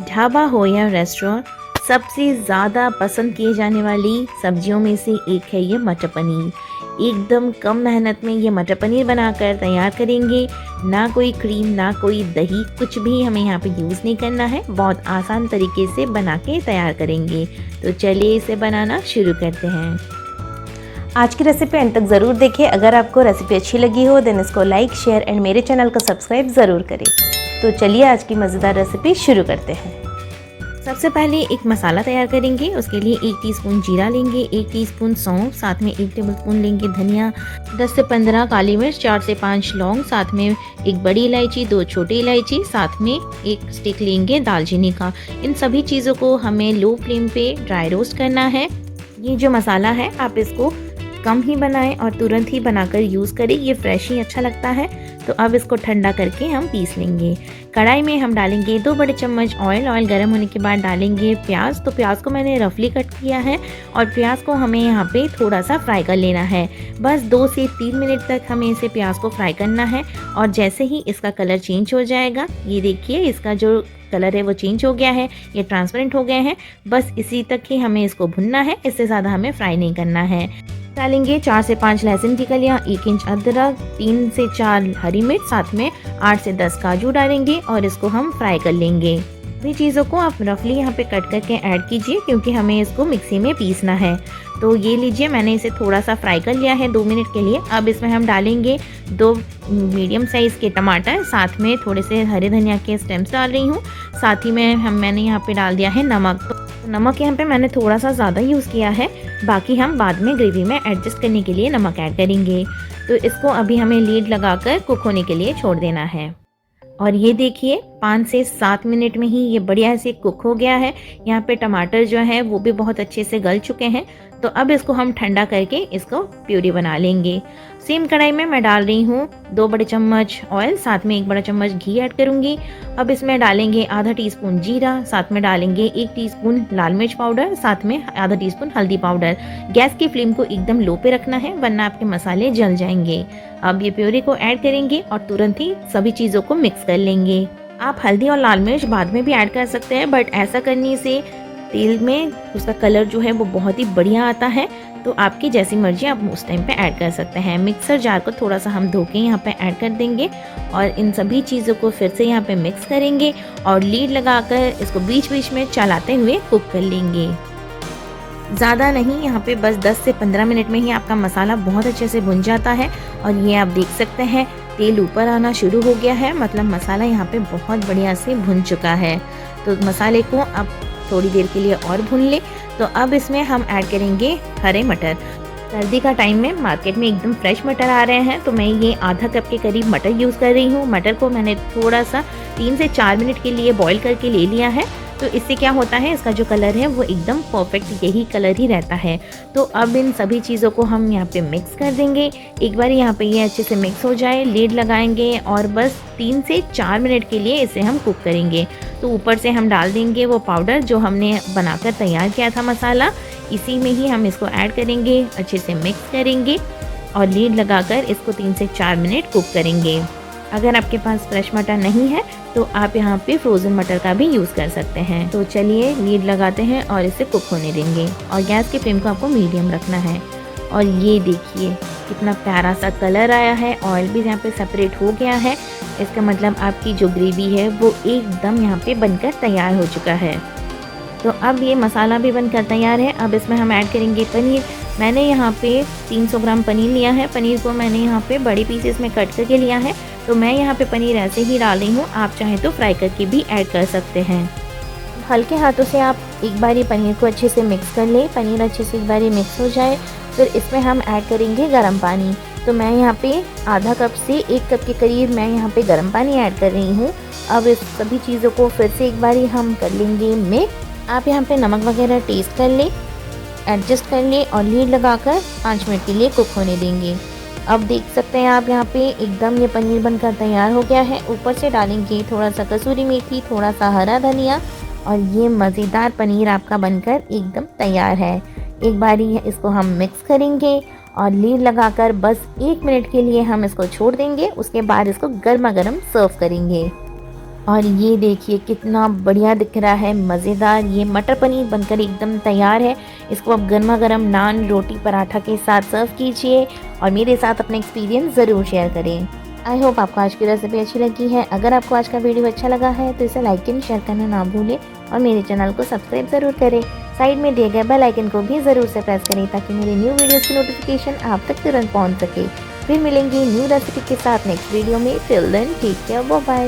ढाबा हो या रेस्टोरेंट, सबसे ज़्यादा पसंद किए जाने वाली सब्जियों में से एक है ये मटर पनीर। एकदम कम मेहनत में ये मटर पनीर बनाकर तैयार करेंगे। ना कोई क्रीम, ना कोई दही, कुछ भी हमें यहाँ पे यूज़ नहीं करना है। बहुत आसान तरीके से बना के तैयार करेंगे। तो चलिए इसे बनाना शुरू करते हैं। आज की रेसिपी अंत तक ज़रूर देखें। अगर आपको रेसिपी अच्छी लगी हो देन इसको लाइक, शेयर एंड मेरे चैनल को सब्सक्राइब ज़रूर करें। तो चलिए आज की मज़ेदार रेसिपी शुरू करते हैं। सबसे पहले एक मसाला तैयार करेंगे। उसके लिए 1 टीस्पून जीरा लेंगे, 1 टीस्पून सौंफ, साथ में 1 टेबलस्पून लेंगे धनिया, 10 से 15 काली मिर्च, 4 से 5 लौंग, साथ में एक बड़ी इलायची, 2 छोटी इलायची, साथ में एक स्टिक लेंगे दालचीनी का। इन सभी चीज़ों को हमें लो फ्लेम पे ड्राई रोस्ट करना है। ये जो मसाला है आप इसको कम ही बनाएं और तुरंत ही बनाकर यूज़ करें, ये फ्रेश ही अच्छा लगता है। तो अब इसको ठंडा करके हम पीस लेंगे। कढ़ाई में हम डालेंगे 2 बड़े चम्मच ऑयल गर्म होने के बाद डालेंगे प्याज। तो प्याज को मैंने रफली कट किया है और प्याज को हमें यहाँ पे थोड़ा सा फ्राई कर लेना है। बस 2 से 3 मिनट तक हमें इसे प्याज को फ्राई करना है। और जैसे ही इसका कलर चेंज हो जाएगा, ये देखिए इसका जो कलर है वो चेंज हो गया है, ये ट्रांसपेरेंट हो गए हैं। बस इसी तक ही हमें इसको भुनना है, इससे ज़्यादा हमें फ्राई नहीं करना है। डालेंगे 4 से 5 लहसुन की कलियां, 1 इंच अदरक, 3 से 4 हरी मिर्च, साथ में 8 से 10 काजू डालेंगे और इसको हम फ्राई कर लेंगे। सभी चीज़ों को आप रफली यहाँ पे कट करके ऐड कीजिए क्योंकि हमें इसको मिक्सी में पीसना है। तो ये लीजिए मैंने इसे थोड़ा सा फ्राई कर लिया है 2 मिनट के लिए। अब इसमें हम डालेंगे 2 मीडियम साइज़ के टमाटर, साथ में थोड़े से हरे धनिया के स्टेम्स डाल रही हूँ। साथ ही में मैंने यहाँ पे डाल दिया है नमक। तो नमक यहाँ पे मैंने थोड़ा सा ज़्यादा यूज़ किया है, बाकी हम बाद में ग्रेवी में एडजस्ट करने के लिए नमक ऐड करेंगे। तो इसको अभी हमें लीड लगाकर कुक होने के लिए छोड़ देना है। और ये देखिए 5 से 7 मिनट में ही ये बढ़िया से कुक हो गया है। यहाँ पे टमाटर जो है वो भी बहुत अच्छे से गल चुके हैं। तो अब इसको हम ठंडा करके इसको प्यूरी बना लेंगे। सेम कढ़ाई में मैं डाल रही हूँ 2 बड़े चम्मच ऑयल, साथ में 1 बड़ा चम्मच घी ऐड करूँगी। अब इसमें डालेंगे आधा टीस्पून जीरा, साथ में डालेंगे 1 टीस्पून लाल मिर्च पाउडर, साथ में आधा टीस्पून हल्दी पाउडर। गैस की फ्लेम को एकदम लो पे रखना है वरना आपके मसाले जल जाएंगे। अब ये प्यूरी को ऐड करेंगे और तुरंत ही सभी चीज़ों को मिक्स कर लेंगे। आप हल्दी और लाल मिर्च बाद में भी ऐड कर सकते हैं, बट ऐसा करने से तेल में उसका कलर जो है वो बहुत ही बढ़िया आता है। तो आपकी जैसी मर्जी आप उस टाइम पे ऐड कर सकते हैं। मिक्सर जार को थोड़ा सा हम धो के यहाँ पे ऐड कर देंगे और इन सभी चीज़ों को फिर से यहाँ पे मिक्स करेंगे और लीड लगाकर इसको बीच बीच में चलाते हुए कुक कर लेंगे। ज़्यादा नहीं, यहाँ पे बस 10 से 15 मिनट में ही आपका मसाला बहुत अच्छे से भुन जाता है। और ये आप देख सकते हैं तेल ऊपर आना शुरू हो गया है, मतलब मसाला यहाँ पे बहुत बढ़िया से भुन चुका है। तो मसाले को अब थोड़ी देर के लिए और भून ले। तो अब इसमें हम ऐड करेंगे हरे मटर। सर्दी का टाइम में मार्केट में एकदम फ्रेश मटर आ रहे हैं, तो मैं ये आधा कप के करीब मटर यूज़ कर रही हूँ। मटर को मैंने थोड़ा सा 3 से 4 मिनट के लिए बॉईल करके ले लिया है। तो इससे क्या होता है, इसका जो कलर है वो एकदम परफेक्ट यही कलर ही रहता है। तो अब इन सभी चीज़ों को हम यहाँ पे मिक्स कर देंगे। एक बार यहाँ पे ये अच्छे से मिक्स हो जाए, लीड लगाएंगे और बस 3 से 4 मिनट के लिए इसे हम कुक करेंगे। तो ऊपर से हम डाल देंगे वो पाउडर जो हमने बनाकर तैयार किया था मसाला, इसी में ही हम इसको ऐड करेंगे, अच्छे से मिक्स करेंगे और लीड लगाकर इसको 3 से 4 मिनट कुक करेंगे। अगर आपके पास फ्रेश मटर नहीं है तो आप यहाँ पे फ्रोज़न मटर का भी यूज़ कर सकते हैं। तो चलिए लीड लगाते हैं और इसे कुक होने देंगे और गैस की फ्लेम को आपको मीडियम रखना है। और ये देखिए कितना प्यारा सा कलर आया है, ऑयल भी यहाँ पे सेपरेट हो गया है। इसका मतलब आपकी जो ग्रेवी है वो एकदम यहाँ पे बनकर तैयार हो चुका है। तो अब ये मसाला भी बनकर तैयार है। अब इसमें हम ऐड करेंगे पनीर। मैंने यहाँ पे 300 ग्राम पनीर लिया है। पनीर को मैंने यहाँ पे बड़े पीसेस में कट करके लिया है। तो मैं यहाँ पे पनीर ऐसे ही डाल रही हूँ, आप चाहें तो फ्राई करके भी ऐड कर सकते हैं। हल्के हाथों से आप एक बार ये पनीर को अच्छे से मिक्स कर लें। पनीर अच्छे से एक बार ये मिक्स हो जाए फिर इसमें हम ऐड करेंगे गर्म पानी। तो मैं यहाँ पे आधा कप से 1 कप के करीब मैं यहाँ पे गर्म पानी ऐड कर रही हूँ। अब इस सभी चीज़ों को फिर से एक बार हम कर लेंगे मिक्स। आप यहाँ पे नमक वगैरह टेस्ट कर लें, एडजस्ट कर लें और लीड लगाकर 5 मिनट के लिए कुक होने देंगे। अब देख सकते हैं आप यहाँ पे एकदम ये पनीर बनकर तैयार हो गया है। ऊपर से डालेंगे थोड़ा सा कसूरी मेथी, थोड़ा सा हरा धनिया और ये मज़ेदार पनीर आपका बनकर एकदम तैयार है। एक बारी इसको हम मिक्स करेंगे और लीड लगाकर बस 1 मिनट के लिए हम इसको छोड़ देंगे। उसके बाद इसको गर्मा गर्म सर्व करेंगे। और ये देखिए कितना बढ़िया दिख रहा है, मज़ेदार। ये मटर पनीर बनकर एकदम तैयार है। इसको आप गर्मा गर्म नान, रोटी, पराठा के साथ सर्व कीजिए और मेरे साथ अपना एक्सपीरियंस ज़रूर शेयर करें। आई होप आपको आज की रेसिपी अच्छी लगी है। अगर आपको आज का वीडियो अच्छा लगा है तो इसे लाइक एंड शेयर करना ना भूलें और मेरे चैनल को सब्सक्राइब ज़रूर करें। साइड में दिए गए बेल आइकन को भी ज़रूर से प्रेस करें ताकि मेरे न्यू वीडियोज़ की नोटिफिकेशन आप तक तुरंत पहुँच सके। फिर मिलेंगे न्यू रेसिपी के साथ नेक्स्ट वीडियो में। Till then take care, bye bye.